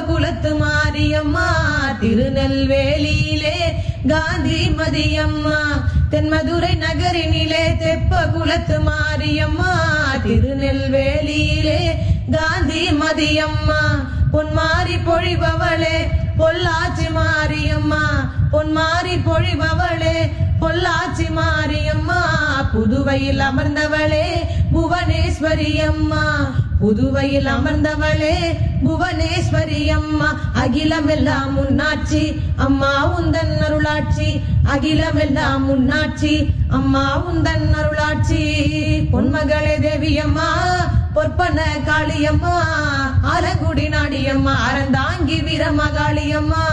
குலத்து மாரியம்மா திருநெல்வேலியிலே காந்தி மதியம்மா தென்மதுரை நகரினிலே தெப்ப குலத்து மாரியம்மா திருநெல்வேலியிலே காந்தி மதியம்மா பொன்மாரி பொழிபவளே பொள்ளாச்சி மாரியம்மா பொன்மாரி பொழிபவளே பொள்ளாச்சி மாரியம்மா புதுவையில் அமர்ந்தவளே புவனேஸ்வரி அம்மா புதுவையில் அமர்ந்தவளே புவனேஸ்வரி அம்மா அகிலமெல்லாம் முன்னாட்சி அம்மா உந்தன் அருளாட்சி அகிலமெல்லாம் முன்னாட்சி அம்மா உந்தன் அருளாட்சி பொன்மகளே தேவியம்மா பொற்பன காளியம்மா ஆலங்குடி நாடியம்மா அறந்தாங்கி வீரமகாளியம்மா